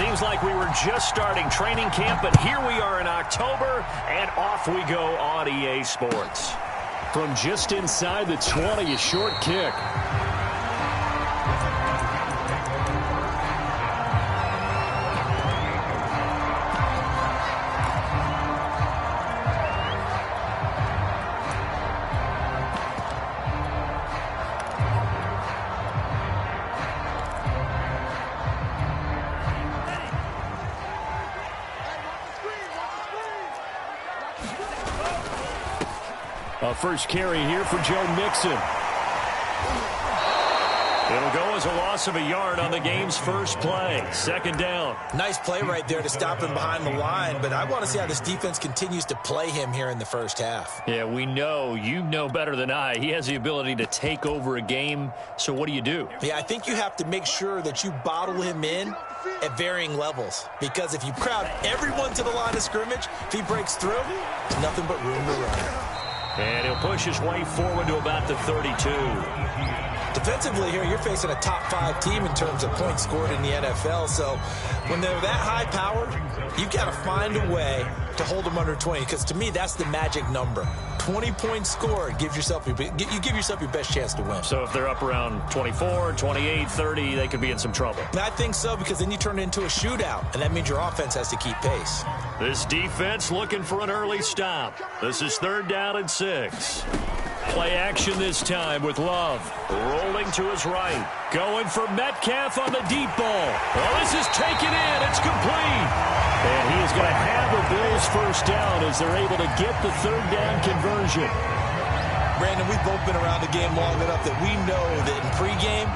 Seems like we were just starting training camp, but here we are in October, and off we go on EA Sports. From just inside the 20, a short kick. A first carry here for Joe Mixon. It'll go as a loss of a yard on the game's first play. Second down. Nice play right there to stop him behind the line, but I want to see how this defense continues to play him here in the first half. Yeah, we know. You know better than I. He has the ability to take over a game, so what do you do? Yeah, I think you have to make sure that you bottle him in at varying levels, because if you crowd everyone to the line of scrimmage, if he breaks through, there's nothing but room to run. And he'll push his way forward to about the 32. Defensively here, you're facing a top-5 team in terms of points scored in the NFL. So when they're that high power, you've got to find a way to hold them under 20, because to me, that's the magic number. 20 points scored gives yourself you give yourself your best chance to win. So if they're up around 24, 28, 30, they could be in some trouble. I think so, because then you turn it into a shootout, and that means your offense has to keep pace. This defense looking for an early stop. This is 3rd down and 6. Play action this time with Love. Rolling to his right. Going for Metcalf on the deep ball. Well, this is taken in. It's complete. And he is going to have the Bills first down as they're able to get the 3rd down conversion. Brandon, we've both been around the game long enough that we know that in pregame,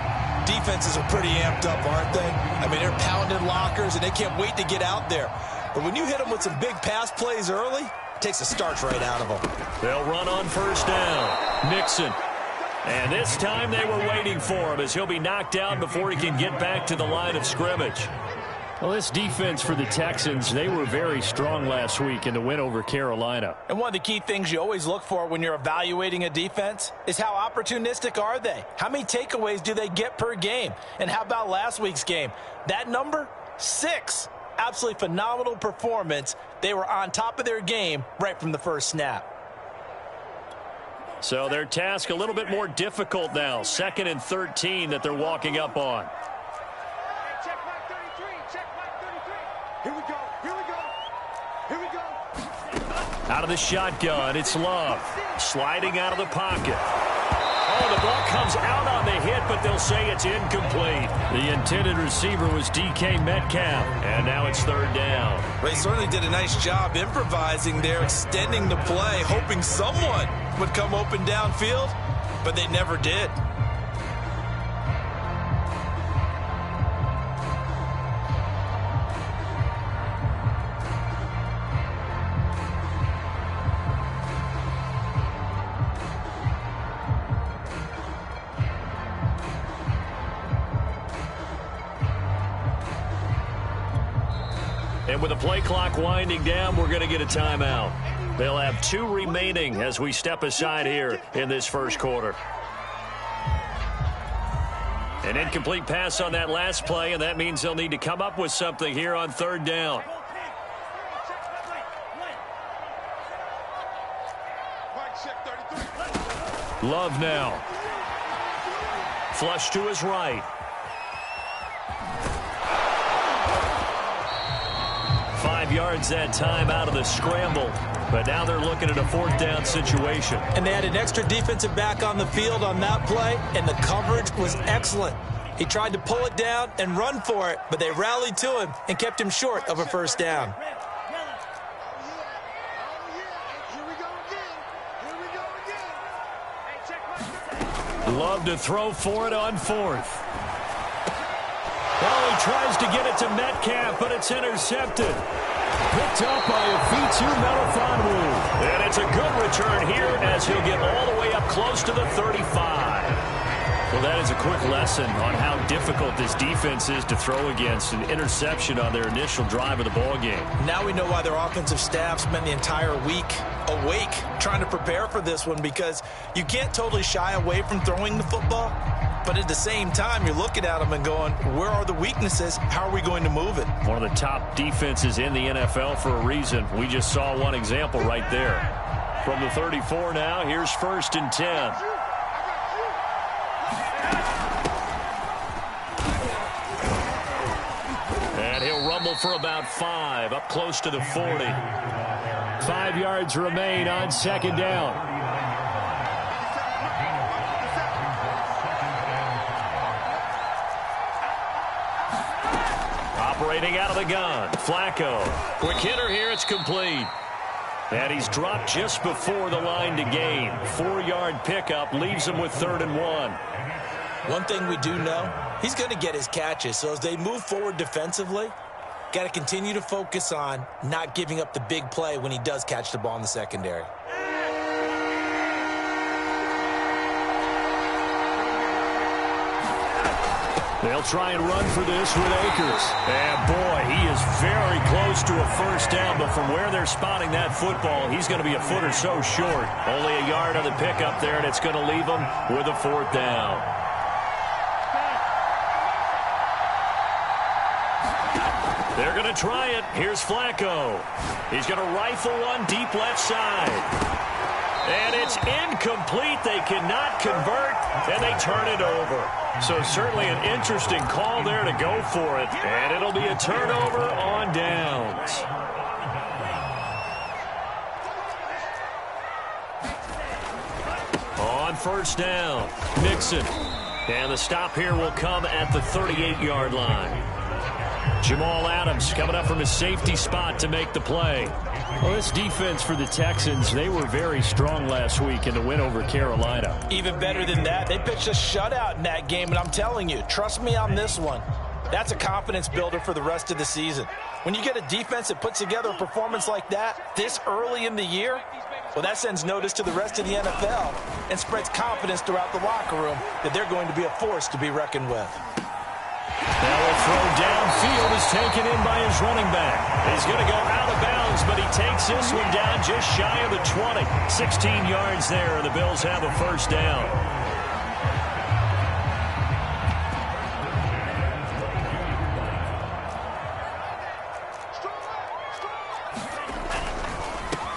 defenses are pretty amped up, aren't they? I mean, they're pounding lockers, and they can't wait to get out there. But when you hit them with some big pass plays early, it takes the starch right out of them. They'll run on first down. Mixon. And this time they were waiting for him as he'll be knocked down before he can get back to the line of scrimmage. Well, this defense for the Texans, they were very strong last week in the win over Carolina. And one of the key things you always look for when you're evaluating a defense is how opportunistic are they? How many takeaways do they get per game? And how about last week's game? That number, 6. Absolutely phenomenal performance. They were on top of their game right from the first snap. So their task a little bit more difficult now. 2nd and 13 that they're walking up on. Check back 33. Check back 33. Here we go. Here we go. Here we go. Out of the shotgun, it's Love. Sliding out of the pocket. Oh, the ball comes out on the hit, but they'll say it's incomplete. The intended receiver was DK Metcalf. And now it's 3rd down. They certainly did a nice job improvising there, extending the play, hoping someone would come open downfield, but they never did. And with the play clock winding down, we're going to get a timeout. They'll have 2 remaining as we step aside here in this first quarter. An incomplete pass on that last play, and that means they'll need to come up with something here on 3rd down. Love now. Flush to his right. 5 yards that time out of the scramble. But now they're looking at a 4th down situation. And they had an extra defensive back on the field on that play, and the coverage was excellent. He tried to pull it down and run for it, but they rallied to him and kept him short of a first down. Love to throw for it on 4th. Well, he tries to get it to Metcalf, but it's intercepted. Picked up by a V2 Melifonwu. And it's a good return here as he'll get all the way up close to the 35. Well, that is a quick lesson on how difficult this defense is to throw against. An interception on their initial drive of the ball game. Now we know why their offensive staff spent the entire week awake trying to prepare for this one, because you can't totally shy away from throwing the football, but at the same time you're looking at them and going, where are the weaknesses? How are we going to move it? One of the top defenses in the NFL for a reason. We just saw one example right there. From the 34 now, here's 1st and 10. And he'll rumble for about 5, up close to the 40. 5 yards remain on 2nd down. Operating out of the gun, Flacco. Quick hitter here, it's complete. And he's dropped just before the line to gain. 4-yard pickup leaves him with 3rd and 1. One thing we do know, he's going to get his catches. So as they move forward defensively, got to continue to focus on not giving up the big play when he does catch the ball in the secondary. They'll try and run for this with Akers. And boy, he is very close to a 1st down, but from where they're spotting that football, he's going to be a foot or so short. Only a yard on the pickup there, and it's going to leave him with a 4th down. They're going to try it. Here's Flacco. He's going to rifle one deep left side. And it's incomplete. They cannot convert, and they turn it over. So certainly an interesting call there to go for it. And it'll be a turnover on downs. On 1st down, Mixon. And the stop here will come at the 38-yard line. Jamal Adams coming up from his safety spot to make the play. Well, this defense for the Texans, they were very strong last week in the win over Carolina. Even better than that, they pitched a shutout in that game, and I'm telling you, trust me on this one, that's a confidence builder for the rest of the season. When you get a defense that puts together a performance like that this early in the year, well, that sends notice to the rest of the NFL and spreads confidence throughout the locker room that they're going to be a force to be reckoned with. Now a throw downfield is taken in by his running back. He's going to go out of bounds, but he takes this one down just shy of the 20. 16 yards there, and the Bills have a 1st down.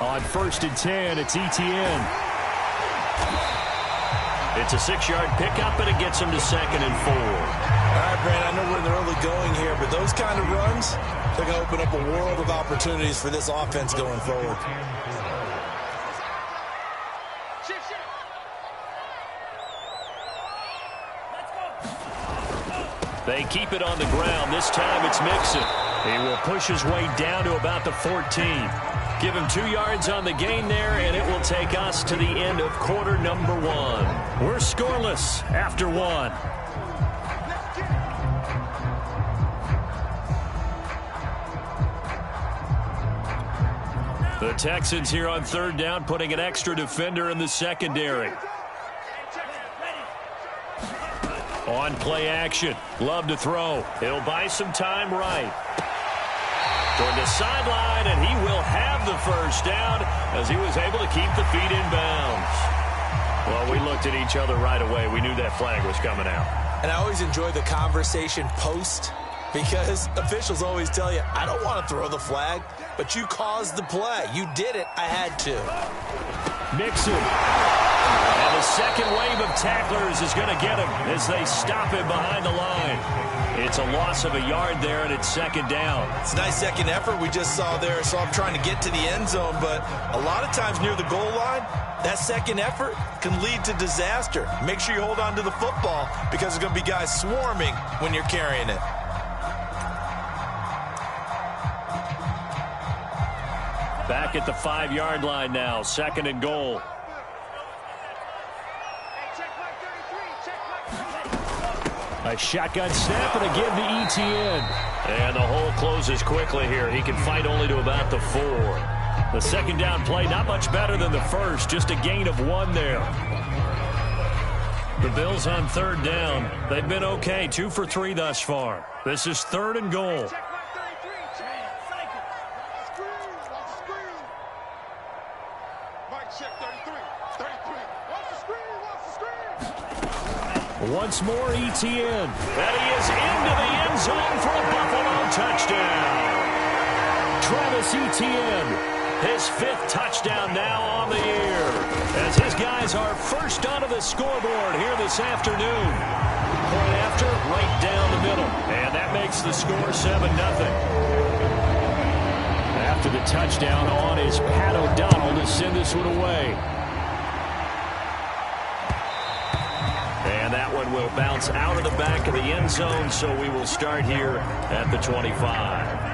On 1st and 10, it's Etienne. It's a 6-yard pickup, and it gets him to 2nd and 4. All right, Brandon, I know we're in the early going here, but those kind of runs, they're going to open up a world of opportunities for this offense going forward. They keep it on the ground. This time it's Mixon. He will push his way down to about the 14. Give him 2 yards on the gain there, and it will take us to the end of quarter number 1. We're scoreless after 1. The Texans here on 3rd down, putting an extra defender in the secondary. On play action, Love to throw. He'll buy some time right. Toward the sideline, and he will have the 1st down as he was able to keep the feet in bounds. Well, we looked at each other right away. We knew that flag was coming out. And I always enjoy the conversation post, because officials always tell you, I don't want to throw the flag, but you caused the play. You did it. I had to. Mixon. And the second wave of tacklers is going to get him as they stop him behind the line. It's a loss of a yard there, and it's 2nd down. It's a nice second effort we just saw there. So I'm trying to get to the end zone, but a lot of times near the goal line, that second effort can lead to disaster. Make sure you hold on to the football, because there's going to be guys swarming when you're carrying it. Back at the 5-yard line now, 2nd and goal. A shotgun snap and again to Etienne. And the hole closes quickly here. He can fight only to about the 4. The 2nd down play, not much better than the first, just a gain of 1 there. The Bills on third down. They've been okay, 2 for 3 thus far. This is 3rd and goal. Check back 33. Check. Cycle. Screen. Watch the screen. Mike, check 33. 33. Watch the screen. Watch the screen. Once more, ETN. And he is into the end zone for a Buffalo touchdown. Travis Etienne. His 5th touchdown now on the year, as his guys are first onto the scoreboard here this afternoon. Point after, right down the middle, and that makes the score 7-0. After the touchdown on is Pat O'Donnell to send this one away. And that one will bounce out of the back of the end zone, so we will start here at the 25.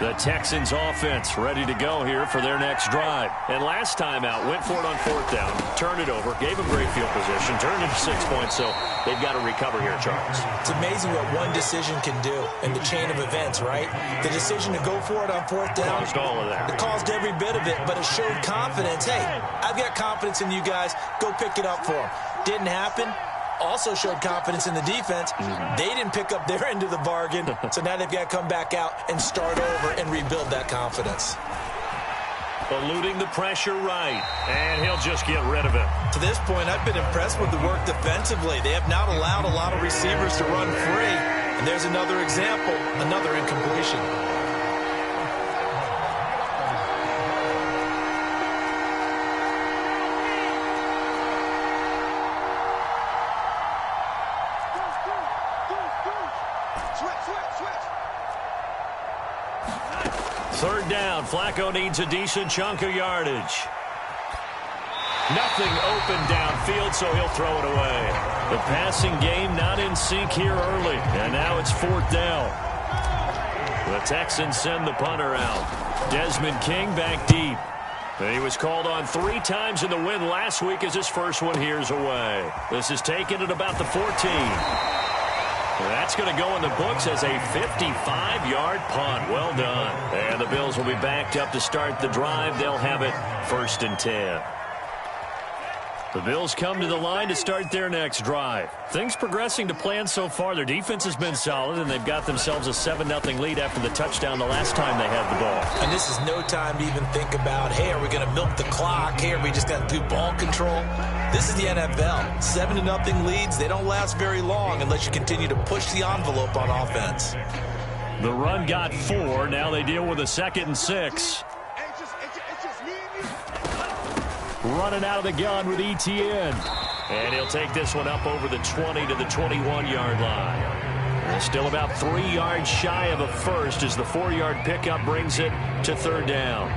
The Texans offense ready to go here for their next drive. And last time out, went for it on 4th down, turned it over, gave them great field position, turned it to 6 points, so they've got to recover here, Charles. It's amazing what one decision can do in the chain of events, right? The decision to go for it on 4th down. Caused all of that. It caused every bit of it, but it showed confidence. Hey, I've got confidence in you guys. Go pick it up for them. Didn't happen. Also showed confidence in the defense. They didn't pick up their end of the bargain, so now they've got to come back out and start over and rebuild that confidence. Eluding the pressure right, and he'll just get rid of it. To this point, I've been impressed with the work defensively. They have not allowed a lot of receivers to run free, and there's another example, another incompletion. Third down, Flacco needs a decent chunk of yardage. Nothing open downfield, so he'll throw it away. The passing game not in sync here early, and now it's 4th down. The Texans send the punter out. Desmond King back deep. He was called on 3 times in the win last week as his first one here's away. This is taken at about the 14. That's going to go in the books as a 55-yard punt. Well done. And the Bills will be backed up to start the drive. They'll have it 1st and 10. The Bills come to the line to start their next drive. Things progressing to plan so far. Their defense has been solid, and they've got themselves a 7-0 lead after the touchdown the last time they had the ball. And this is no time to even think about, hey, are we going to milk the clock? Hey, are we just going to do ball control? This is the NFL. 7-0 leads, they don't last very long unless you continue to push the envelope on offense. The run got 4. Now they deal with a 2nd and 6. Running out of the gun with ETN. And he'll take this one up over the 20 to the 21-yard line. And still about 3 yards shy of a first as the 4-yard pickup brings it to 3rd down.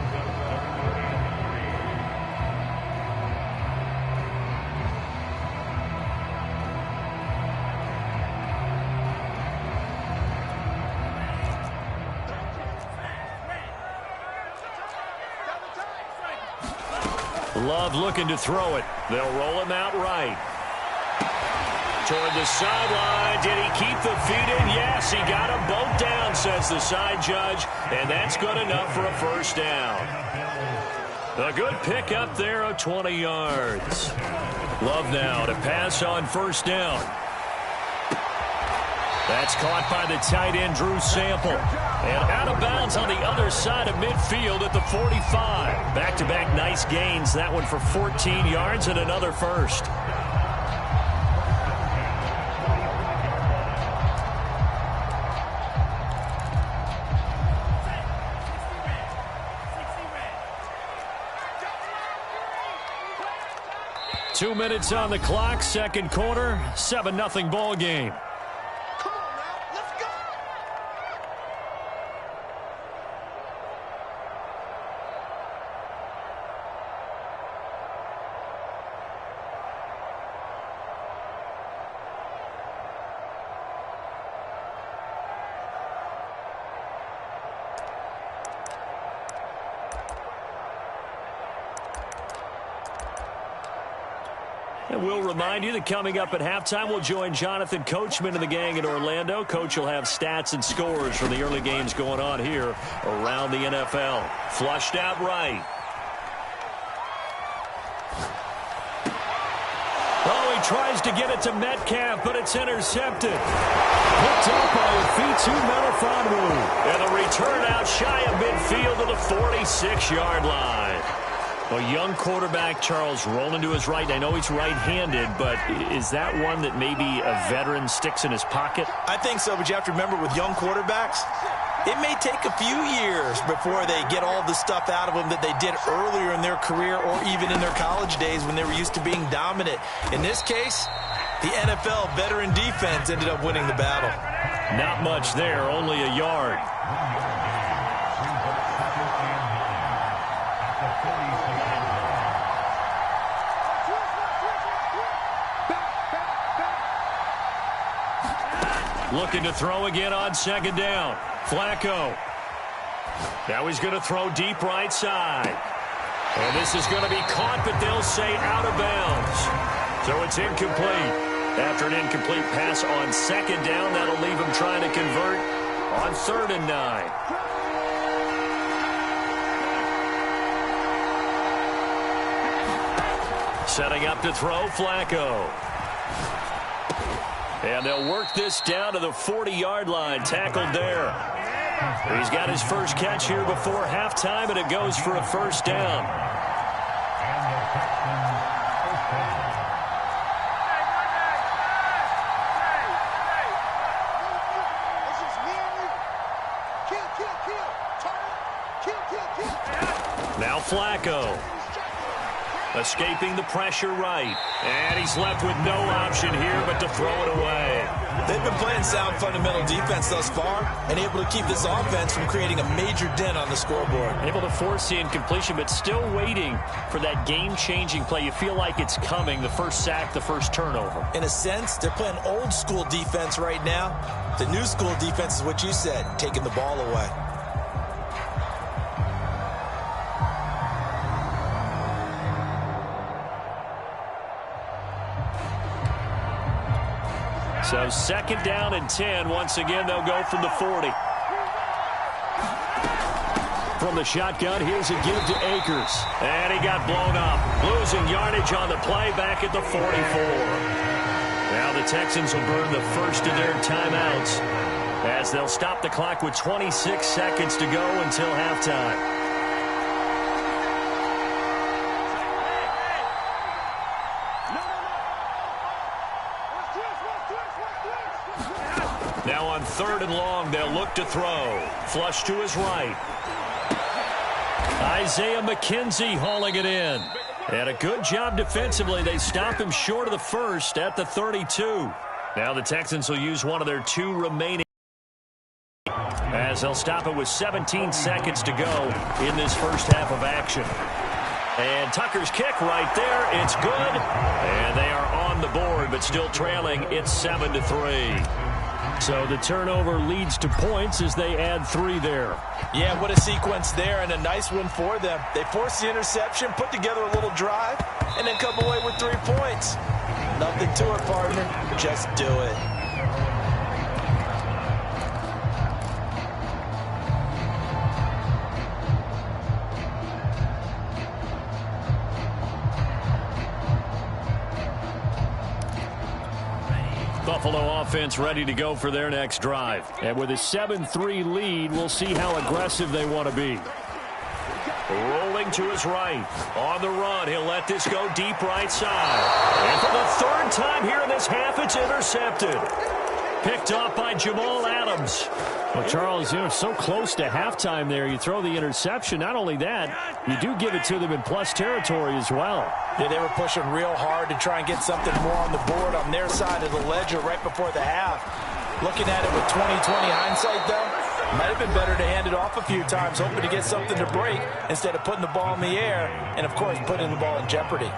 Love looking to throw it. They'll roll him out right. Toward the sideline. Did he keep the feet in? Yes, he got them both down, says the side judge. And that's good enough for a 1st down. A good pick up there of 20 yards. Love now to pass on 1st down. That's caught by the tight end, Drew Sample. And out of bounds on the other side of midfield at the 45. Back-to-back nice gains. That one for 14 yards and another first. Two minutes on the clock, 2nd quarter, 7-0 ball game. And we'll remind you that coming up at halftime, we'll join Jonathan Coachman and the gang in Orlando. Coach will have stats and scores from the early games going on here around the NFL. Flushed out right. Oh, he tries to get it to Metcalf, but it's intercepted. Picked up by Ofitu Melifonwu. And the return out shy of midfield to the 46-yard line. A young quarterback, Charles, rolling to his right. I know he's right-handed, but is that one that maybe a veteran sticks in his pocket? I think so, but you have to remember with young quarterbacks, it may take a few years before they get all the stuff out of them that they did earlier in their career or even in their college days when they were used to being dominant. In this case, the NFL veteran defense ended up winning the battle. Not much there, only a yard. Looking to throw again on second down. Flacco. Now he's going to throw deep right side. And this is going to be caught, but they'll say out of bounds. So it's incomplete. After an incomplete pass on second down, that'll leave him trying to convert on 3rd and 9. Setting up to throw, Flacco. And they'll work this down to the 40-yard line. Tackled there. He's got his first catch here before halftime, and it goes for a first down. Now Flacco. Escaping the pressure right. And he's left with no option here but to throw it away. They've been playing sound fundamental defense thus far and able to keep this offense from creating a major dent on the scoreboard. Able to force the incompletion, but still waiting for that game-changing play. You feel like it's coming, the first sack, the first turnover. In a sense, they're playing old school defense right now. The new school defense is what you said, taking the ball away. So 2nd down and 10. Once again, they'll go from the 40. From the shotgun, here's a give to Akers. And he got blown up. Losing yardage on the play back at the 44. Now the Texans will burn the first of their timeouts as they'll stop the clock with 26 seconds to go until halftime. Now on 3rd and long, they'll look to throw. Flush to his right. Isaiah McKenzie hauling it in. And a good job defensively. They stop him short of the first at the 32. Now the Texans will use one of their 2 remaining as they'll stop it with 17 seconds to go in this first half of action. And Tucker's kick right there. It's good. And they are on the board, but still trailing. It's 7-3. So the turnover leads to points as they add 3 there. Yeah, what a sequence there, and a nice one for them. They forced the interception, put together a little drive, and then come away with 3 points. Nothing to it, partner. Just do it. Buffalo offense ready to go for their next drive. And with a 7-3 lead, we'll see how aggressive they want to be. Rolling to his right. On the run, he'll let this go deep right side. And for the 3rd time here in this half, it's intercepted. Picked off by Jamal Adams. Well, Charles, so close to halftime there. You throw the interception. Not only that, you do give it to them in plus territory as well. Yeah, they were pushing real hard to try and get something more on the board on their side of the ledger right before the half. Looking at it with 20/20 hindsight, though, might have been better to hand it off a few times, hoping to get something to break instead of putting the ball in the air and, of course, putting the ball in jeopardy.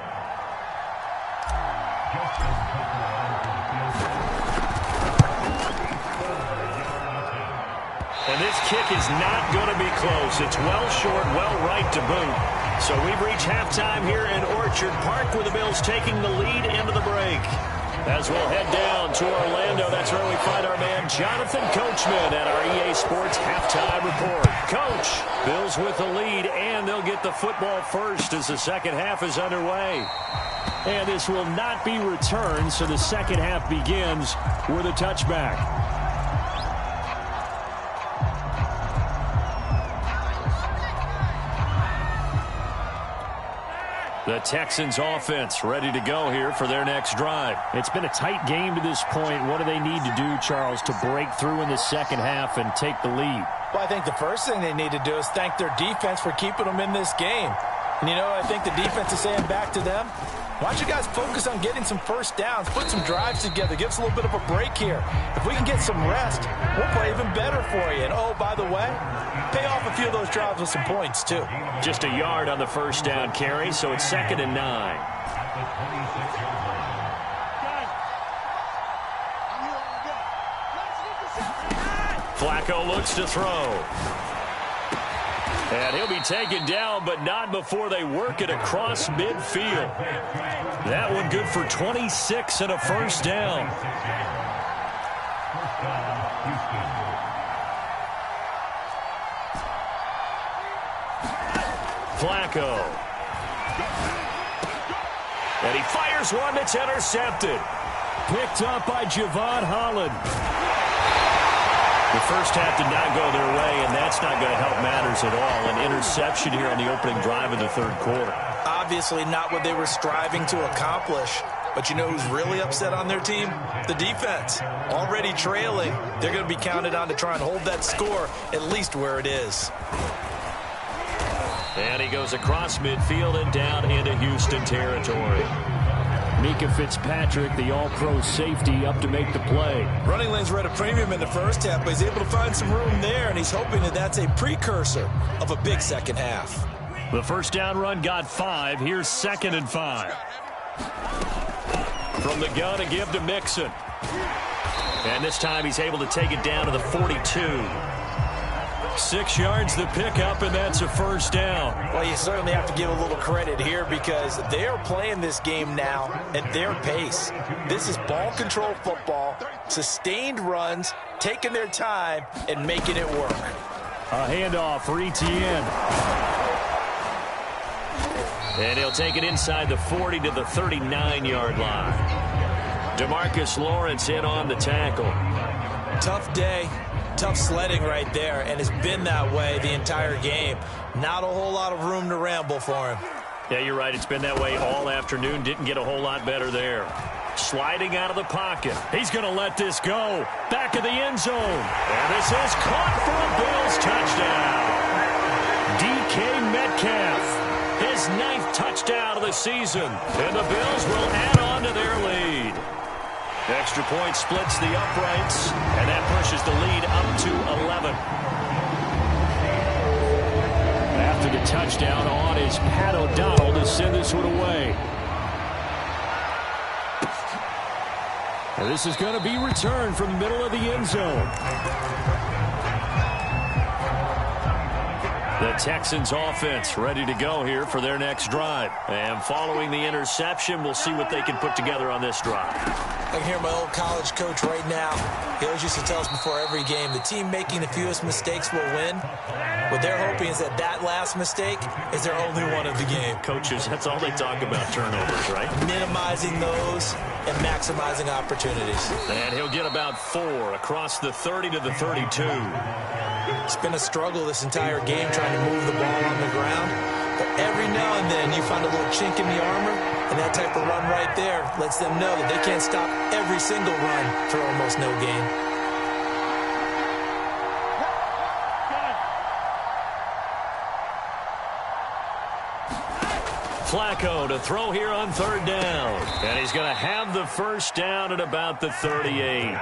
And this kick is not going to be close. It's well short, well right to boot. So we've reached halftime here in Orchard Park with the Bills taking the lead into the break. As we'll head down to Orlando, that's where we find our man Jonathan Coachman at our EA Sports Halftime Report. Coach, Bills with the lead, and they'll get the football first as the second half is underway. And this will not be returned, so the second half begins with a touchback. The Texans offense ready to go here for their next drive. It's been a tight game to this point. What do they need to do, Charles, to break through in the second half and take the lead? Well, I think the first thing they need to do is thank their defense for keeping them in this game. And, you know, I think the defense is saying back to them, why don't you guys focus on getting some first downs, put some drives together, give us a little bit of a break here. If we can get some rest, we'll play even better for you. And, oh, by the way, pay off a few of those drives with some points, too. Just a yard on the first down carry, so it's 2nd and 9. Flacco looks to throw. And he'll be taken down, but not before they work it across midfield. That one good for 26 and a first down. Flacco. And he fires one that's intercepted. Picked up by Javon Holland. The first half did not go their way, and that's not going to help matters at all. An interception here on the opening drive of the third quarter. Obviously not what they were striving to accomplish. But you know who's really upset on their team? The defense. Already trailing. They're going to be counted on to try and hold that score at least where it is. And he goes across midfield and down into Houston territory. Mika Fitzpatrick, the all-pro safety, up to make the play. Running lanes were at a premium in the first half, but he's able to find some room there, and he's hoping that that's a precursor of a big second half. The first down run got 5. Here's 2nd and 5. From the gun, a give to Mixon. And this time he's able to take it down to the 42. 6 yards the pickup, and that's a first down. Well, you certainly have to give a little credit here because they are playing this game now at their pace. This is ball control football, sustained runs, taking their time, and making it work. A handoff for Etienne. And he'll take it inside the 40 to the 39-yard line. DeMarcus Lawrence in on the tackle. Tough day. Tough sledding right there, and it's been that way the entire game. Not a whole lot of room to ramble for him. Yeah, you're right. It's been that way all afternoon. Didn't get a whole lot better there. Sliding out of the pocket. He's going to let this go. Back of the end zone. And this is caught for a Bills touchdown. DK Metcalf. His 9th touchdown of the season. And the Bills will add on to their lead. Extra point splits the uprights, and that pushes the lead up to 11. After the touchdown, on is Pat O'Donnell to send this one away. And this is going to be returned from the middle of the end zone. The Texans offense ready to go here for their next drive. And following the interception, we'll see what they can put together on this drive. I can hear my old college coach right now. He always used to tell us before every game, the team making the fewest mistakes will win. What they're hoping is that that last mistake is their only one of the game. Coaches, that's all they talk about, turnovers, right? Minimizing those and maximizing opportunities. And he'll get about 4 across the 30 to the 32. It's been a struggle this entire game trying to move the ball on the ground. But every now and then you find a little chink in the armor, and that type of run right there lets them know that they can't stop every single run for almost no gain. Flacco to throw here on 3rd down. And he's going to have the first down at about the 38.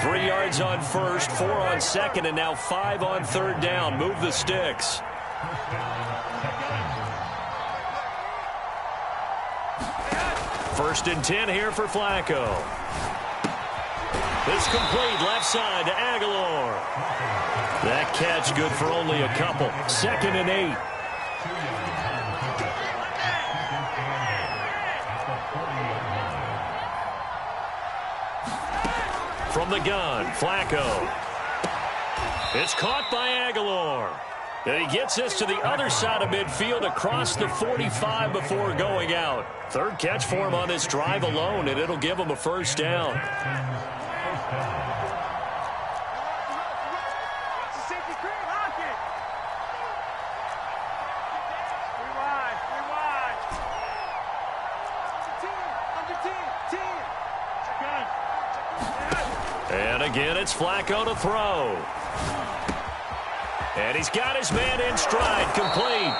3 yards on 1st, 4 on 2nd, and now 5 on 3rd down. Move the sticks. First and 10 here for Flacco. It's complete left side to Aguilar. That catch good for only a couple. 2nd and 8. From the gun, Flacco. It's caught by Aguilar. And he gets this to the other side of midfield across the 45 before going out. Third catch for him on this drive alone, and it'll give him a first down. And again, it's Flacco to throw. And he's got his man in stride, complete.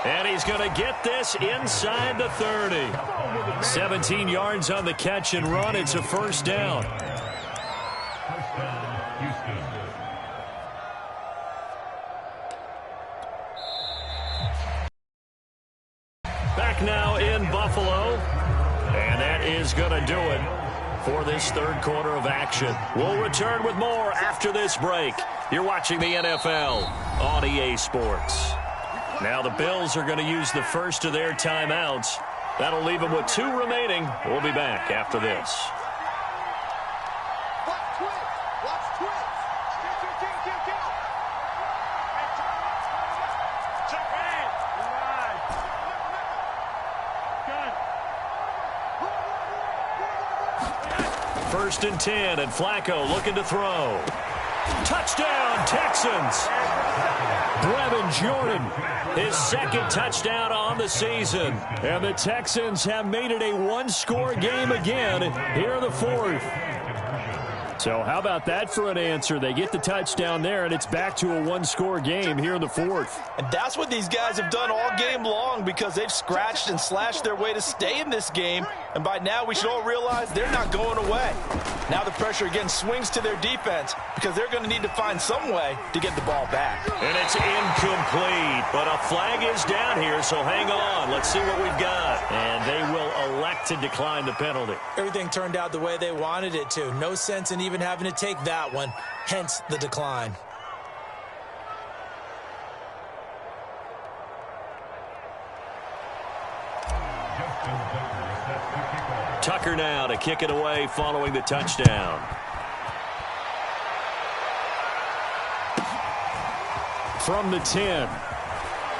And he's going to get this inside the 30. 17 yards on the catch and run. It's a first down. Back now in Buffalo. And that is going to do it for this third quarter of action. We'll return with more after this break. You're watching the NFL on EA Sports. Now the Bills are going to use the first of their timeouts. That'll leave them with 2 remaining. We'll be back after this. First and 10, and Flacco looking to throw. Touchdown, Texans! Brevin Jordan, his second touchdown on the season. And the Texans have made it a one-score game again here in the fourth. So how about that for an answer? They get the touchdown there, and it's back to a one-score game here in the fourth. And that's what these guys have done all game long, because they've scratched and slashed their way to stay in this game. And by now, we should all realize they're not going away. Now the pressure again swings to their defense, because they're going to need to find some way to get the ball back. And it's incomplete, but a flag is down here, so hang on. Let's see what we've got. And they will elect to decline the penalty. Everything turned out the way they wanted it to. No sense in even having to take that one, hence the decline. Tucker now to kick it away following the touchdown. From the 10.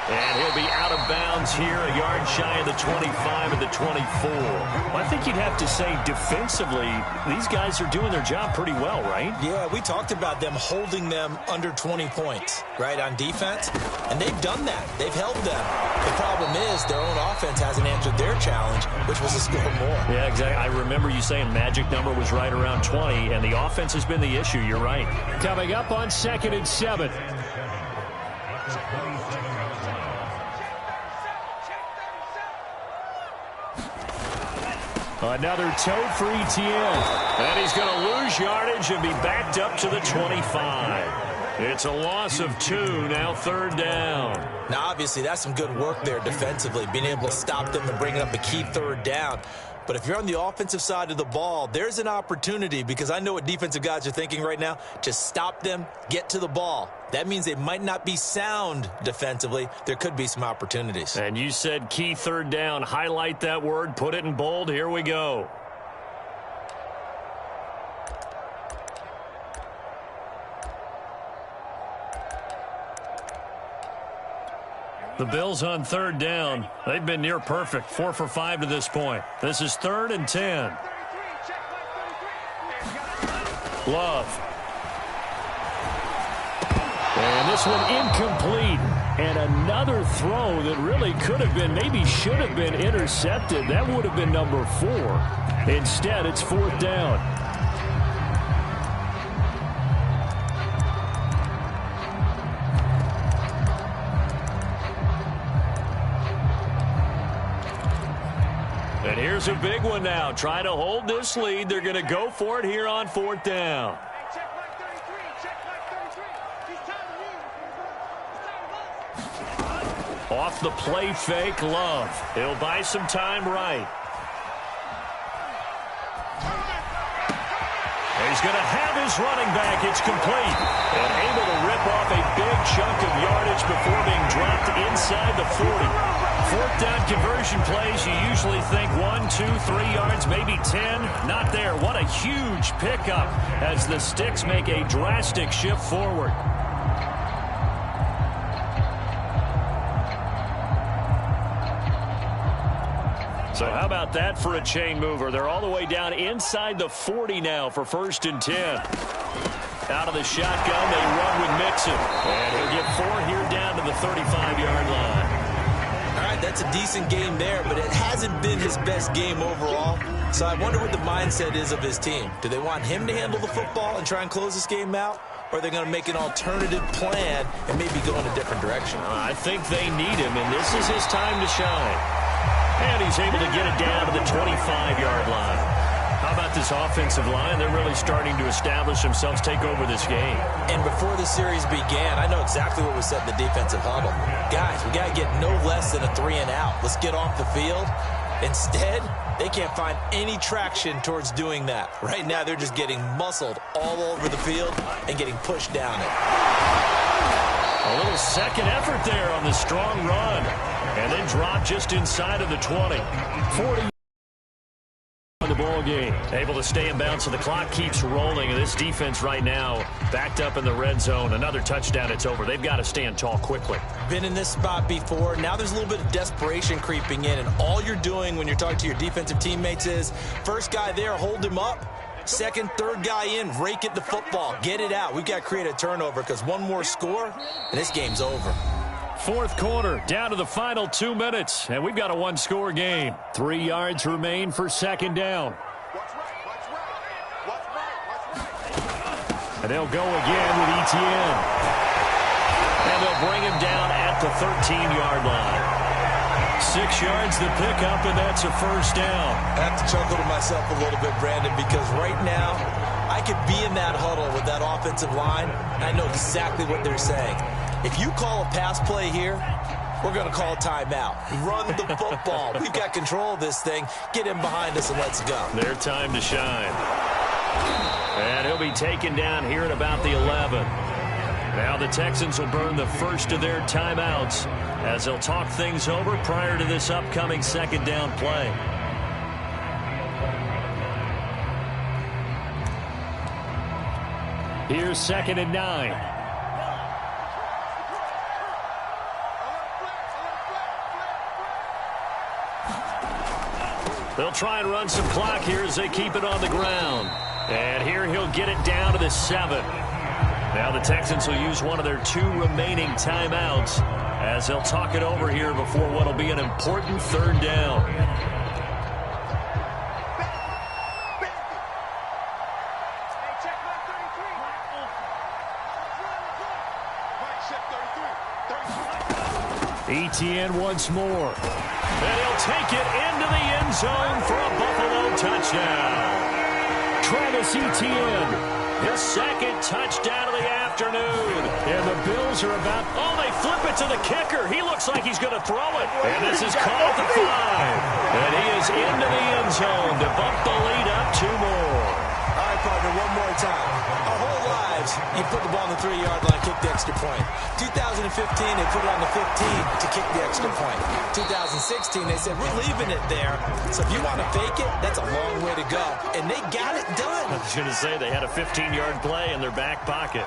And he'll be out of bounds here, a yard shy of the 25 and the 24. Well, I think you'd have to say defensively, these guys are doing their job pretty well, right? Yeah, we talked about them holding them under 20 points, right, on defense. And they've done that. They've held them. The problem is their own offense hasn't answered their challenge, which was to score more. Yeah, exactly. I remember you saying magic number was right around 20, and the offense has been the issue. You're right. Coming up on 2nd and 7. Another toe for Etienne. And he's going to lose yardage and be backed up to the 25. It's a loss of 2, now 3rd down. Now, obviously, that's some good work there defensively, being able to stop them and bringing up a key 3rd down. But if you're on the offensive side of the ball, there's an opportunity, because I know what defensive guys are thinking right now, to stop them, get to the ball. That means they might not be sound defensively. There could be some opportunities. And you said key 3rd down. Highlight that word. Put it in bold. Here we go. The Bills on 3rd down. They've been near perfect. 4 for 5 to this point. This is 3rd and 10. Love. And this one incomplete. And another throw that really could have been, maybe should have been intercepted. That would have been number 4. Instead, it's 4th down. And here's a big one now. Trying to hold this lead. They're going to go for it here on 4th down. Off the play fake, Love. He'll buy some time right. He's going to have his running back. It's complete. And able to rip off a big chunk of yardage before being dropped inside the 40. 4th down conversion plays, you usually think 1, 2, 3 yards, maybe 10. Not there. What a huge pickup as the Sticks make a drastic shift forward. So how about that for a chain mover? They're all the way down inside the 40 now for 1st and 10. Out of the shotgun, they run with Mixon. And he'll get 4 here down to the 35-yard line. All right, that's a decent game there, but it hasn't been his best game overall. So I wonder what the mindset is of his team. Do they want him to handle the football and try and close this game out? Or are they going to make an alternative plan and maybe go in a different direction? I think they need him, and this is his time to shine. And he's able to get it down to the 25-yard line. How about this offensive line? They're really starting to establish themselves, take over this game. And before the series began, I know exactly what was said in the defensive huddle. Guys, we got to get no less than a 3-and-out. Let's get off the field. Instead, they can't find any traction towards doing that. Right now, they're just getting muscled all over the field and getting pushed down it. A little second effort there on the strong run. And then drop just inside of the 20. 40 on the ball game. Able to stay in bounds, so the clock keeps rolling. And this defense right now backed up in the red zone. Another touchdown, it's over. They've got to stand tall quickly. Been in this spot before. Now there's a little bit of desperation creeping in. And all you're doing when you're talking to your defensive teammates is, first guy there, hold him up. Second, third guy in, rake it the football. Get it out. We've got to create a turnover because one more score, and this game's over. 4th quarter, down to the final 2 minutes, and we've got a 1-score game. 3 yards remain for 2nd down. And they'll go again with Etienne. And they'll bring him down at the 13-yard line. 6 yards the pickup, and that's a 1st down. I have to chuckle to myself a little bit, Brandon, because right now I could be in that huddle with that offensive line, and I know exactly what they're saying. If you call a pass play here, we're going to call a timeout. Run the football. We've got control of this thing. Get him behind us and let's go. Their time to shine. And he'll be taken down here at about the 11. Now the Texans will burn the first of their timeouts as they'll talk things over prior to this upcoming 2nd down play. Here's 2nd and 9. They'll try and run some clock here as they keep it on the ground. And here he'll get it down to the 7. Now the Texans will use one of their 2 remaining timeouts as they'll talk it over here before what will be an important 3rd down. Etienne once more. And he'll take it into the end zone for a Buffalo touchdown. Travis Etienne, his 2nd touchdown of the afternoon. And the Bills are about, they flip it to the kicker. He looks like he's going to throw it. And this is called the 5. And he is into the end zone to bump the lead up 2 more. All right, partner, one more time. Our whole lives, you put the ball on the 3-yard line, kick the extra point. 2015, they put it on the 15 to kick the extra point. 2016, they said, we're leaving it there. So if you want to fake it, that's a long way to go. And they got it done. I was going to say, they had a 15-yard play in their back pocket.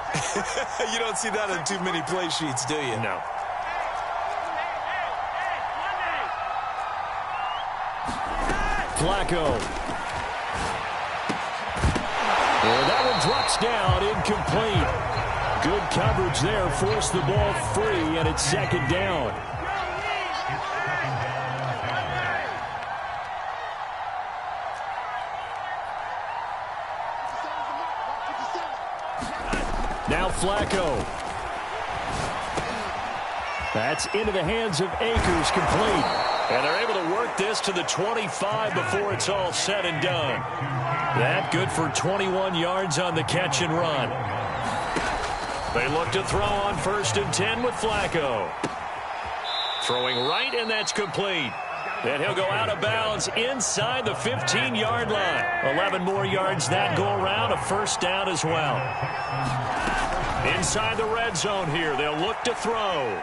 You don't see that on too many play sheets, do you? No. Flacco. And that one drops down, incomplete. Good coverage there, forced the ball free, and it's 2nd down. Now Flacco. That's into the hands of Akers, complete. And they're able to work this to the 25 before it's all said and done. That good for 21 yards on the catch and run. They look to throw on 1st and 10 with Flacco. Throwing right, and that's complete. And he'll go out of bounds inside the 15-yard line. 11 more yards that go around, a 1st down as well. Inside the red zone here, they'll look to throw.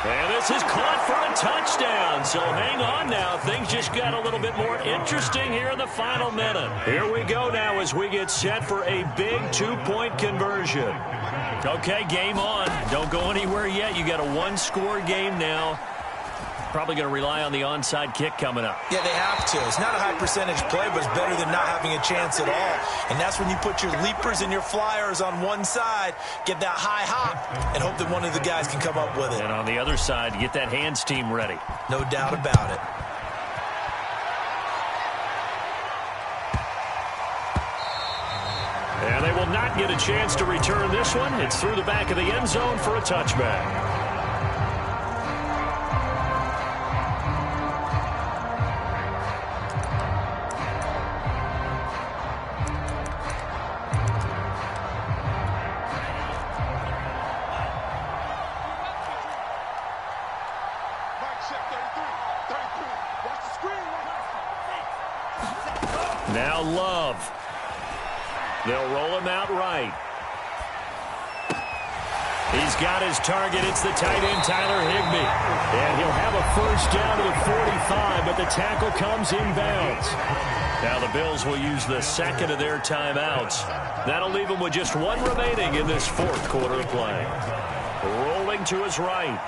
And this is caught for a touchdown. So hang on now. Things just got a little bit more interesting here in the final minute. Here we go now as we get set for a big 2-point conversion. Okay, game on. Don't go anywhere yet. You got a 1-score game now. Probably going to rely on the onside kick coming up. Yeah, they have to. It's not a high percentage play, but it's better than not having a chance at all. And that's when you put your leapers and your flyers on one side, get that high hop, and hope that one of the guys can come up with it. And on the other side, get that hands team ready. No doubt about it. And they will not get a chance to return this one. It's through the back of the end zone for a touchback. Now Love. They'll roll him out right. He's got his target. It's the tight end, Tyler Higbee. And he'll have a first down to the 45, but the tackle comes inbounds. Now the Bills will use the second of their timeouts. That'll leave them with just one remaining in this fourth quarter of play. Rolling to his right.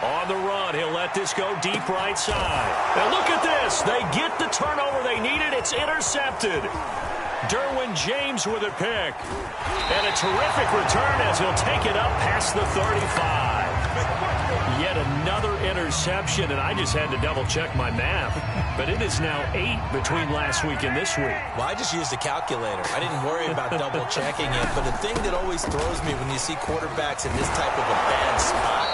On the run, he'll let this go deep right side. Now look at this. They get the turnover they needed. It's intercepted. Derwin James with a pick. And a terrific return as he'll take it up past the 35. Yet another interception, and I just had to double-check my math. But it is now 8 between last week and this week. Well, I just used a calculator. I didn't worry about double-checking it. But the thing that always throws me when you see quarterbacks in this type of a bad spot,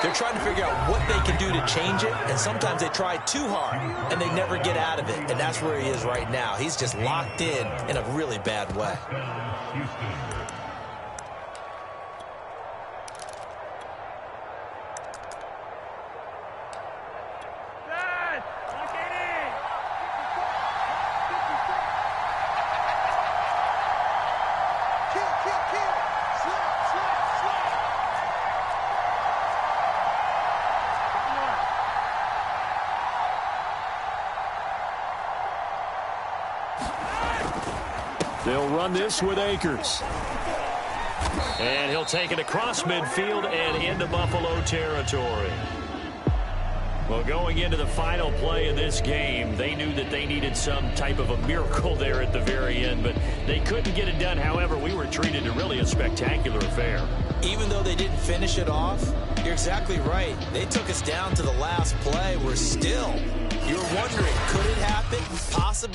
they're trying to figure out what they can do to change it, and sometimes they try too hard, and they never get out of it, and that's where he is right now. He's just locked in a really bad way. They'll run this with Akers. And he'll take it across midfield and into Buffalo territory. Well, going into the final play of this game, they knew that they needed some type of a miracle there at the very end, but they couldn't get it done. However, we were treated to really a spectacular affair. Even though they didn't finish it off, you're exactly right. They took us down to the last play. We're still, you're wondering, could it happen? Possibly.